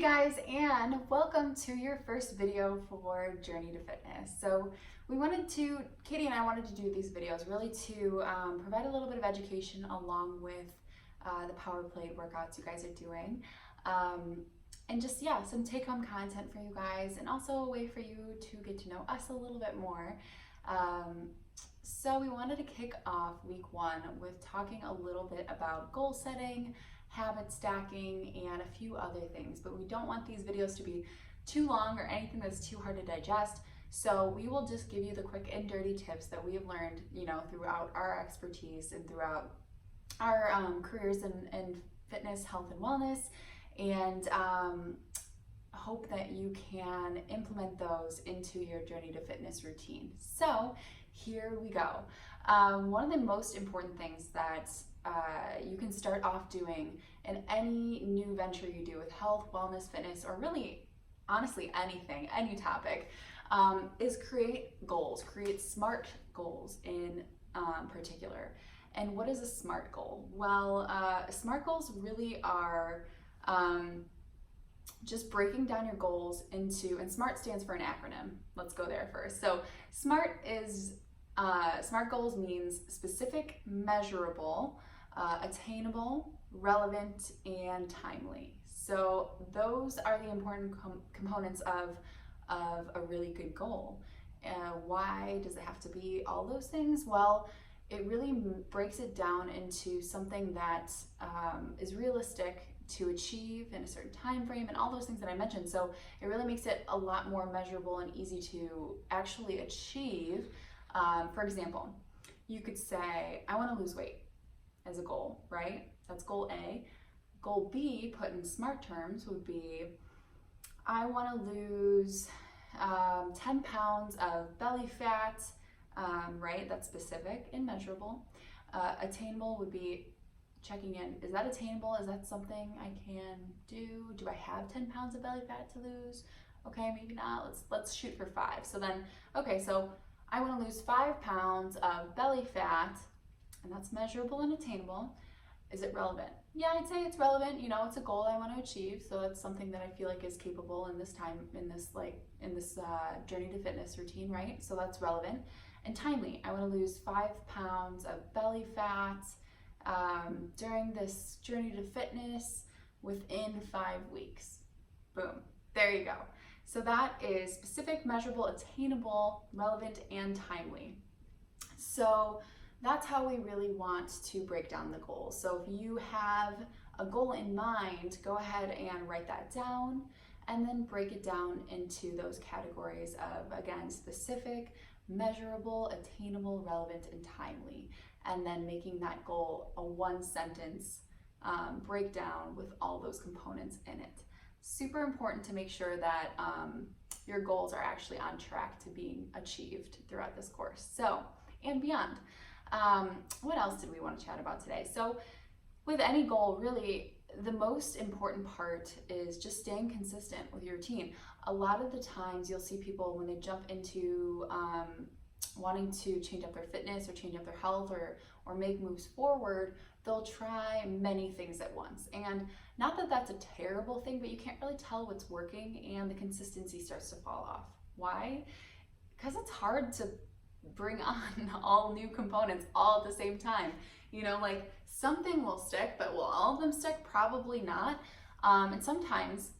guys, and welcome to your first video for Journey to Fitness. So Katie and I wanted to do these videos really to provide a little bit of education along with the power plate workouts you guys are doing. And just, some take-home content for you guys, and also a way for you to get to know us a little bit more. So we wanted to kick off week one with talking a little bit about goal setting, habit stacking, and a few other things, but we don't want these videos to be too long or anything that's too hard to digest. So we will just give you the quick and dirty tips that we have learned, throughout our expertise and throughout our careers in fitness, health, and wellness, and hope that you can implement those into your Journey to Fitness routine. So here we go. One of the most important things that you can start off doing in any new venture you do with health, wellness, fitness, or really, honestly, anything, any topic, is create goals, create SMART goals in particular. And what is a SMART goal? Well, SMART goals really are just breaking down your goals into, and SMART stands for an acronym. Let's go there first. So SMART goals means specific, measurable, attainable, relevant, and timely. So those are the important components of a really good goal. Why does it have to be all those things? Well, it really breaks it down into something that is realistic to achieve in a certain time frame and all those things that I mentioned. So it really makes it a lot more measurable and easy to actually achieve. For example, you could say, I want to lose weight as a goal, right? That's goal A. Goal B, put in SMART terms, would be, I want to lose 10 pounds of belly fat, right? That's specific and measurable. Attainable would be checking in. Is that attainable? Is that something I can do? Do I have 10 pounds of belly fat to lose? Okay, maybe not. Let's shoot for 5. So then, okay, so I want to lose 5 pounds of belly fat, and that's measurable and attainable. Is it relevant? Yeah, I'd say it's relevant. It's a goal I want to achieve, so it's something that I feel like is capable in this time, in this Journey to Fitness routine, right? So that's relevant. And timely. I want to lose 5 pounds of belly fat during this Journey to Fitness within 5 weeks. Boom. There you go. So that is specific, measurable, attainable, relevant, and timely. So that's how we really want to break down the goals. So if you have a goal in mind, go ahead and write that down and then break it down into those categories of, again, specific, measurable, attainable, relevant, and timely. And then making that goal a 1-sentence breakdown with all those components in it. Super important to make sure that your goals are actually on track to being achieved throughout this course. So, and beyond. What else did we want to chat about today? So with any goal, really, the most important part is just staying consistent with your routine. A lot of the times you'll see people when they jump into wanting to change up their fitness or change up their health or make moves forward, they'll try many things at once. And not that that's a terrible thing, but you can't really tell what's working and the consistency starts to fall off. Why? Because it's hard to bring on all new components all at the same time. Something will stick, but will all of them stick? Probably not. And sometimes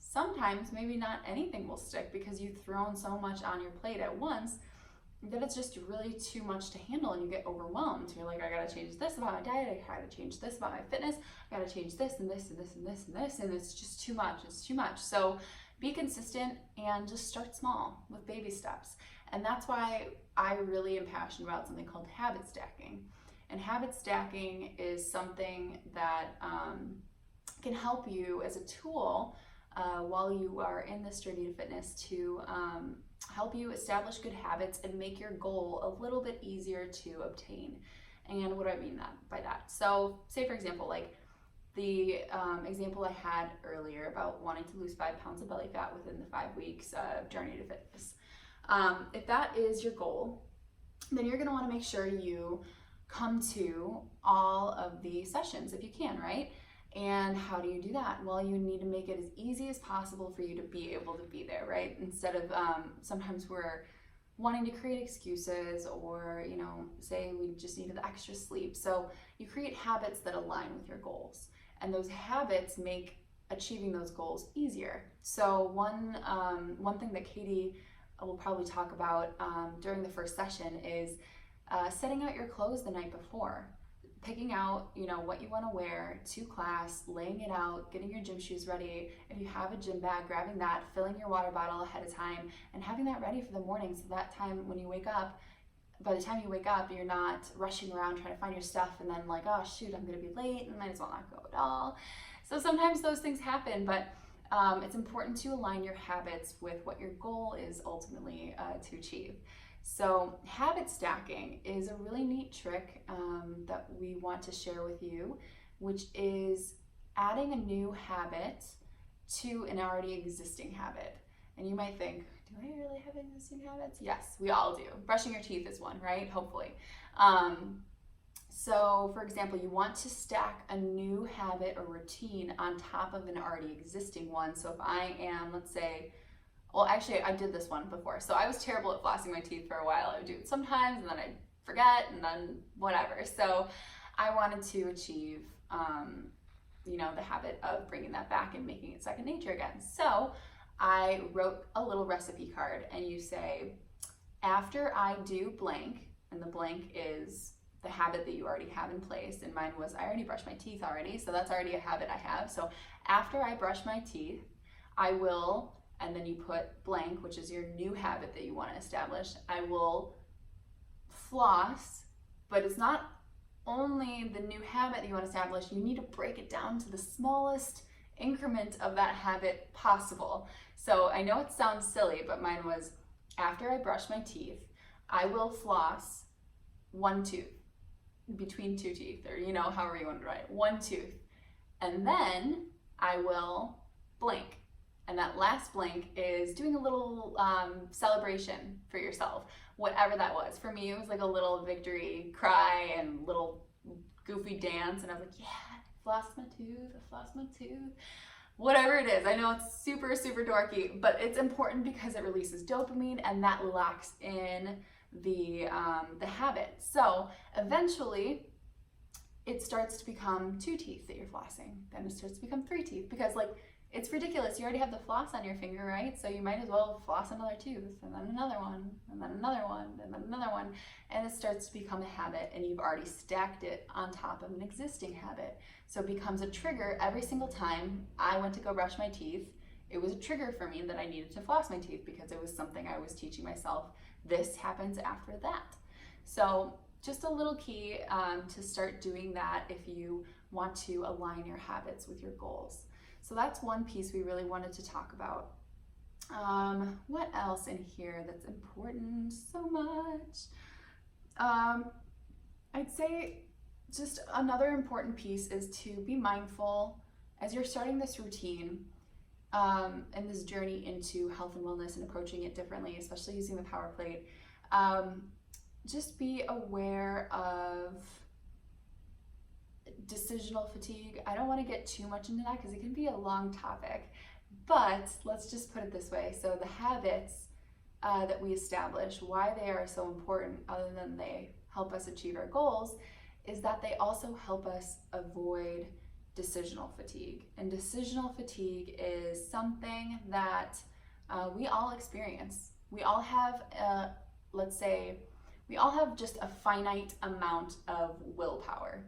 maybe not anything will stick because you've thrown so much on your plate at once that it's just really too much to handle and you get overwhelmed. You're like, I gotta change this about my diet, I gotta change this about my fitness, I gotta change this and this and this and this and this, and it's just too much, it's too much. So be consistent and just start small with baby steps. And that's why I really am passionate about something called habit stacking. And habit stacking is something that can help you as a tool while you are in this Journey to Fitness to help you establish good habits and make your goal a little bit easier to obtain. And what do I mean by that? So say, for example, like the example I had earlier about wanting to lose 5 pounds of belly fat within the 5 weeks of Journey to Fitness. If that is your goal, then you're going to want to make sure you come to all of the sessions if you can, right? And how do you do that? Well, you need to make it as easy as possible for you to be able to be there, right? Instead of sometimes we're wanting to create excuses, or say we just needed the extra sleep. So you create habits that align with your goals, and those habits make achieving those goals easier. So one thing that Katie will probably talk about during the first session is setting out your clothes the night before. Picking out, what you want to wear to class, laying it out, getting your gym shoes ready. If you have a gym bag, grabbing that, filling your water bottle ahead of time, and having that ready for the morning, so that time when you wake up, by the time you wake up, you're not rushing around trying to find your stuff and then like, oh shoot, I'm going to be late and might as well not go at all. So sometimes those things happen, but it's important to align your habits with what your goal is ultimately to achieve. So habit stacking is a really neat trick that we want to share with you, which is adding a new habit to an already existing habit. And you might think, do I really have existing habits? Yes, we all do. Brushing your teeth is one, right? Hopefully. So for example, you want to stack a new habit or routine on top of an already existing one. So if I am, let's say, well, actually, I did this one before. So I was terrible at flossing my teeth for a while. I would do it sometimes, and then I'd forget, and then whatever. So I wanted to achieve, the habit of bringing that back and making it second nature again. So I wrote a little recipe card, and you say, after I do blank, and the blank is the habit that you already have in place. And mine was, I already brushed my teeth already, so that's already a habit I have. So after I brush my teeth, I will, and then you put blank, which is your new habit that you want to establish. I will floss, but it's not only the new habit that you want to establish, you need to break it down to the smallest increment of that habit possible. So I know it sounds silly, but mine was, after I brush my teeth, I will floss one tooth, between two teeth, or however you want to write, one tooth. And then I will blank. And that last blank is doing a little celebration for yourself, whatever that was. For me, it was like a little victory cry and little goofy dance. And I was like, yeah, I flossed my tooth, whatever it is. I know it's super, super dorky, but it's important because it releases dopamine, and that locks in the habit. So eventually it starts to become 2 teeth that you're flossing. Then it starts to become 3 teeth, because it's ridiculous. You already have the floss on your finger, right? So you might as well floss another tooth, and then another one, and then another one, and then another one. And it starts to become a habit, and you've already stacked it on top of an existing habit. So it becomes a trigger every single time I went to go brush my teeth. It was a trigger for me that I needed to floss my teeth, because it was something I was teaching myself. This happens after that. So just a little key to start doing that if you want to align your habits with your goals. So that's one piece we really wanted to talk about. What else in here that's important? So much. I'd say just another important piece is to be mindful as you're starting this routine and this journey into health and wellness and approaching it differently, especially using the power plate. Just be aware of decisional fatigue. I don't want to get too much into that because it can be a long topic, but let's just put it this way. So the habits that we establish, why they are so important, other than they help us achieve our goals, is that they also help us avoid decisional fatigue. And decisional fatigue is something that we all experience. We all have, let's say, we all have just a finite amount of willpower.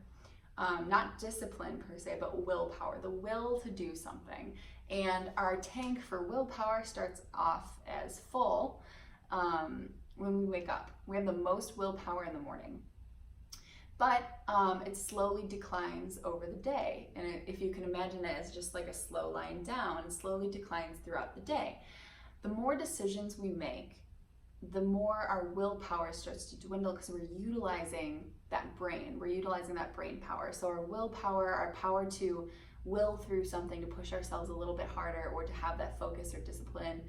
Not discipline per se, but willpower, the will to do something. And our tank for willpower starts off as full when we wake up. We have the most willpower in the morning. But it slowly declines over the day. And if you can imagine it as just like a slow line down, it slowly declines throughout the day. The more decisions we make, the more our willpower starts to dwindle, because we're utilizing that brain. We're utilizing that brain power. So our willpower, our power to will through something, to push ourselves a little bit harder, or to have that focus or discipline,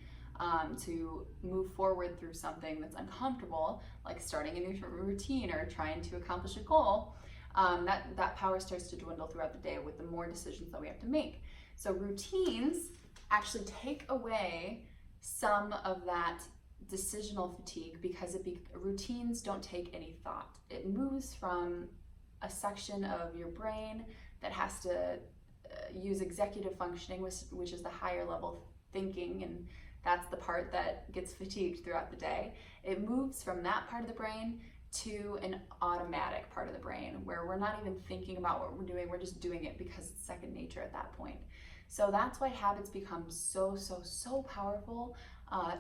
to move forward through something that's uncomfortable, like starting a new routine or trying to accomplish a goal, that power starts to dwindle throughout the day with the more decisions that we have to make. So routines actually take away some of that decisional fatigue because routines don't take any thought. It moves from a section of your brain that has to use executive functioning, which is the higher level thinking, and that's the part that gets fatigued throughout the day. It moves from that part of the brain to an automatic part of the brain where we're not even thinking about what we're doing, we're just doing it because it's second nature at that point. So that's why habits become so powerful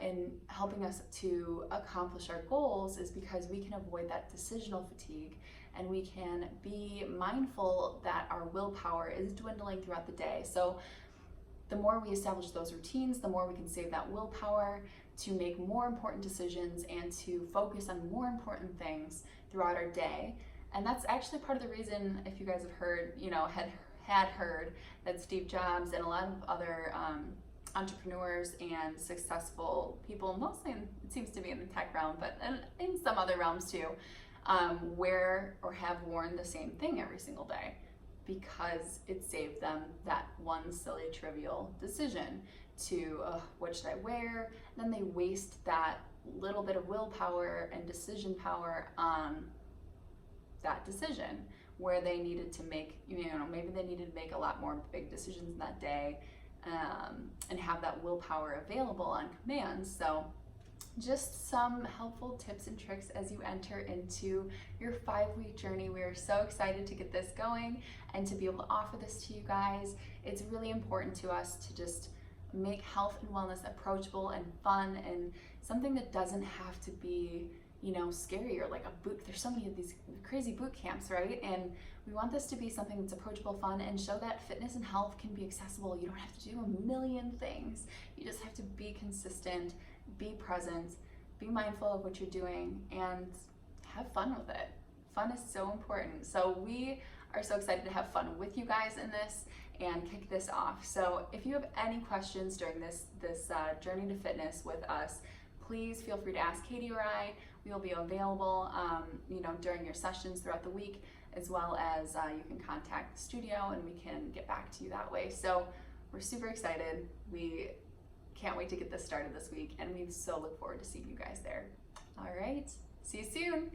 in helping us to accomplish our goals, is because we can avoid that decisional fatigue and we can be mindful that our willpower is dwindling throughout the day. So the more we establish those routines, the more we can save that willpower to make more important decisions and to focus on more important things throughout our day. And that's actually part of the reason, if you guys have heard, had heard that Steve Jobs and a lot of other entrepreneurs and successful people, mostly it seems to be in the tech realm, but in some other realms too, wear or have worn the same thing every single day, because it saved them that one silly trivial decision to what should I wear. And then they waste that little bit of willpower and decision power on that decision where they needed to make, maybe they needed to make a lot more big decisions in that day, and have that willpower available on command. So just some helpful tips and tricks as you enter into your 5-week journey. We are so excited to get this going and to be able to offer this to you guys. It's really important to us to just make health and wellness approachable and fun, and something that doesn't have to be, scary or like a boot. There's so many of these crazy boot camps, right? And we want this to be something that's approachable, fun, and show that fitness and health can be accessible. You don't have to do a million things. You just have to be consistent, be present, be mindful of what you're doing, and have fun with it. Fun is so important. So we are so excited to have fun with you guys in this and kick this off. So if you have any questions during this journey to fitness with us, please feel free to ask Katie or I. We will be available during your sessions throughout the week, as well as you can contact the studio and we can get back to you that way. So we're super excited. We can't wait to get this started this week, and we so look forward to seeing you guys there. All right, see you soon.